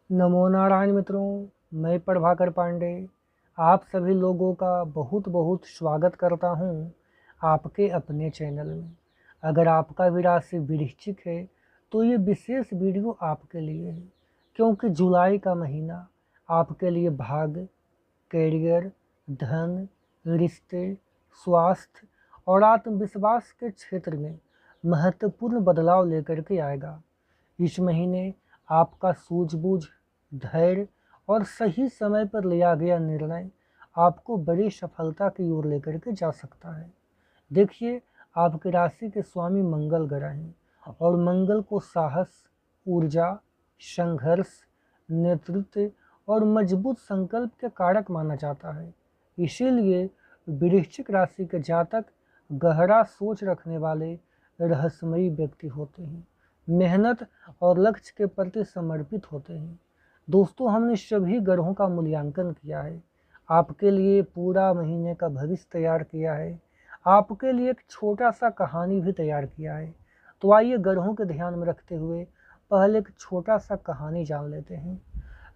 नमो नारायण मित्रों, मैं प्रभाकर पांडे आप सभी लोगों का बहुत बहुत स्वागत करता हूं आपके अपने चैनल में। अगर आपका भी राशि वृश्चिक है तो ये विशेष वीडियो आपके लिए है, क्योंकि जुलाई का महीना आपके लिए भाग्य, कैरियर, धन, रिश्ते, स्वास्थ्य और आत्मविश्वास के क्षेत्र में महत्वपूर्ण बदलाव लेकर के आएगा। इस महीने आपका सूझबूझ, धैर्य और सही समय पर लिया गया निर्णय आपको बड़ी सफलता की ओर लेकर के जा सकता है। देखिए, आपकी राशि के स्वामी मंगल ग्रह हैं और मंगल को साहस, ऊर्जा, संघर्ष, नेतृत्व और मजबूत संकल्प के कारक माना जाता है। इसीलिए वृश्चिक राशि के जातक गहरा सोच रखने वाले रहस्यमयी व्यक्ति होते हैं, मेहनत और लक्ष्य के प्रति समर्पित होते हैं। दोस्तों, हमने सभी ग्रहों का मूल्यांकन किया है, आपके लिए पूरा महीने का भविष्य तैयार किया है, आपके लिए एक छोटा सा कहानी भी तैयार किया है। तो आइए ग्रहों के ध्यान में रखते हुए पहले एक छोटा सा कहानी जान लेते हैं।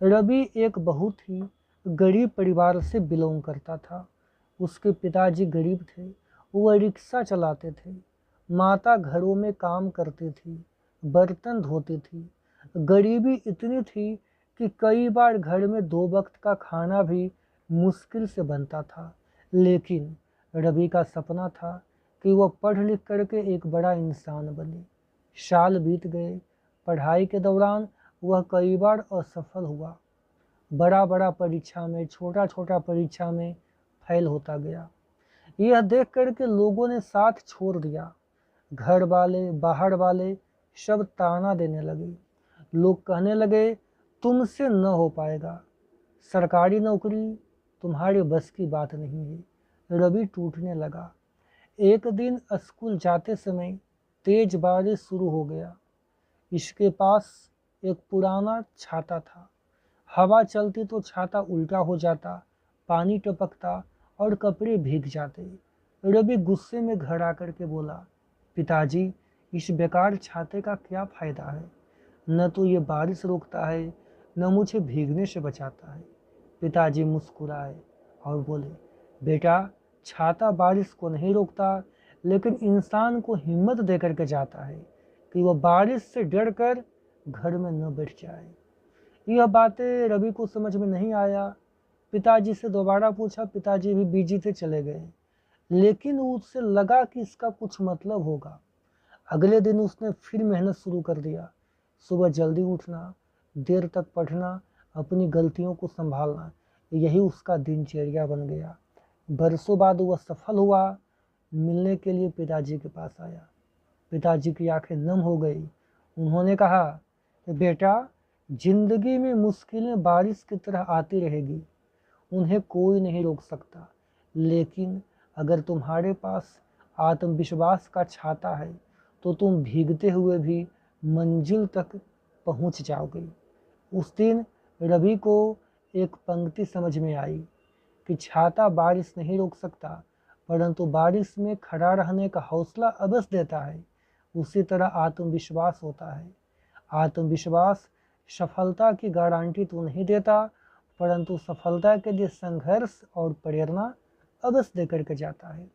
रवि एक बहुत ही गरीब परिवार से बिलोंग करता था। उसके पिताजी गरीब थे, वह रिक्शा चलाते थे। माता घरों में काम करती थी, बर्तन धोती थी। गरीबी इतनी थी कि कई बार घर में 2 वक्त का खाना भी मुश्किल से बनता था। लेकिन रवि का सपना था कि वह पढ़ लिख करके एक बड़ा इंसान बने। साल बीत गए। पढ़ाई के दौरान वह कई बार असफल हुआ। बड़ा बड़ा परीक्षा में, छोटा छोटा परीक्षा में फेल होता गया। यह देख करके लोगों ने साथ छोड़ दिया। घर वाले, बाहर वाले सब ताना देने लगे। लोग कहने लगे, तुमसे न हो पाएगा, सरकारी नौकरी तुम्हारे बस की बात नहीं है। रवि टूटने लगा। एक दिन स्कूल जाते समय तेज बारिश शुरू हो गया। इसके पास एक पुराना छाता था। हवा चलती तो छाता उल्टा हो जाता, पानी टपकता और कपड़े भीग जाते। रवि गुस्से में घर आकर के बोला, पिताजी, इस बेकार छाते का क्या फायदा है? न तो ये बारिश रोकता है, न मुझे भीगने से बचाता है। पिताजी मुस्कुराए और बोले, बेटा, छाता बारिश को नहीं रोकता, लेकिन इंसान को हिम्मत दे करके जाता है कि वह बारिश से डर कर घर में न बैठ जाए। यह बातें रवि को समझ में नहीं आया। पिताजी से दोबारा पूछा, पिताजी भी बिजी थे, चले गए। लेकिन उससे लगा कि इसका कुछ मतलब होगा। अगले दिन उसने फिर मेहनत शुरू कर दिया। सुबह जल्दी उठना, देर तक पढ़ना, अपनी गलतियों को संभालना, यही उसका दिनचर्या बन गया। बरसों बाद वह सफल हुआ। मिलने के लिए पिताजी के पास आया। पिताजी की आंखें नम हो गई। उन्होंने कहा, बेटा, जिंदगी में मुश्किलें बारिश की तरह आती रहेगी, उन्हें कोई नहीं रोक सकता। लेकिन अगर तुम्हारे पास आत्मविश्वास का छाता है तो तुम भीगते हुए भी मंजिल तक पहुंच जाओगे। उस दिन रवि को एक पंक्ति समझ में आई कि छाता बारिश नहीं रोक सकता, परंतु बारिश में खड़ा रहने का हौसला अवश्य देता है। उसी तरह आत्मविश्वास होता है। आत्मविश्वास सफलता की गारंटी तो नहीं देता, परंतु सफलता के लिए संघर्ष और प्रेरणा अवश्य देकर के जाता है।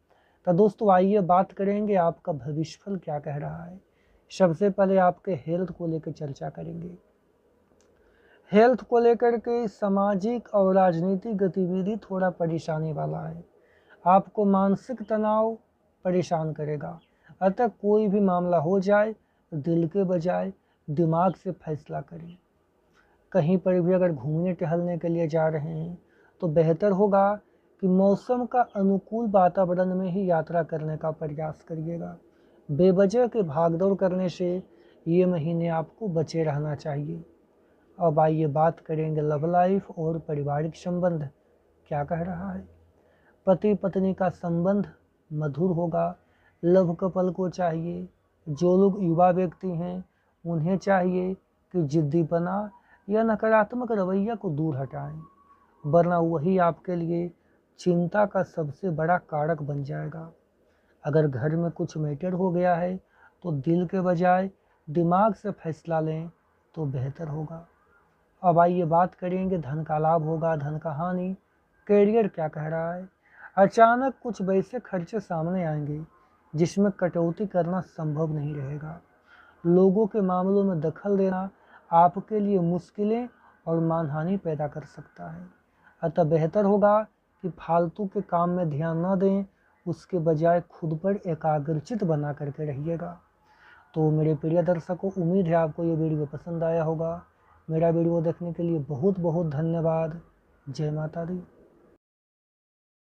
तो दोस्तों, आइए बात करेंगे आपका भविष्यफल क्या कह रहा है। सबसे पहले आपके हेल्थ को लेकर चर्चा करेंगे। हेल्थ को लेकर के सामाजिक और राजनीतिक गतिविधि थोड़ा परेशानी वाला है। आपको मानसिक तनाव परेशान करेगा। अतः कोई भी मामला हो जाए, दिल के बजाय दिमाग से फैसला करें। कहीं पर भी अगर घूमने टहलने के लिए जा रहे हैं तो बेहतर होगा कि मौसम का अनुकूल वातावरण में ही यात्रा करने का प्रयास करिएगा। बेवजह के भागदौड़ करने से ये महीने आपको बचे रहना चाहिए। अब आइए बात करेंगे लव लाइफ और पारिवारिक संबंध क्या कह रहा है। पति पत्नी का संबंध मधुर होगा। लव कपल को चाहिए, जो लोग युवा व्यक्ति हैं उन्हें चाहिए कि जिद्दीपना या नकारात्मक रवैया को दूर हटाएं, वरना वही आपके लिए चिंता का सबसे बड़ा कारक बन जाएगा। अगर घर में कुछ मैटर हो गया है तो दिल के बजाय दिमाग से फैसला लें तो बेहतर होगा। अब आइए बात करेंगे धन का लाभ होगा, धन का हानि, कैरियर क्या कह रहा है। अचानक कुछ वैसे खर्चे सामने आएंगे जिसमें कटौती करना संभव नहीं रहेगा। लोगों के मामलों में दखल देना आपके लिए मुश्किलें और मानहानि पैदा कर सकता है। अतः बेहतर होगा कि फालतू के काम में ध्यान न दें, उसके बजाय खुद पर एकाग्रचित बना करके रहिएगा। तो मेरे प्रिय दर्शकों, उम्मीद है आपको ये वीडियो पसंद आया होगा। मेरा वीडियो देखने के लिए बहुत बहुत धन्यवाद। जय माता दी।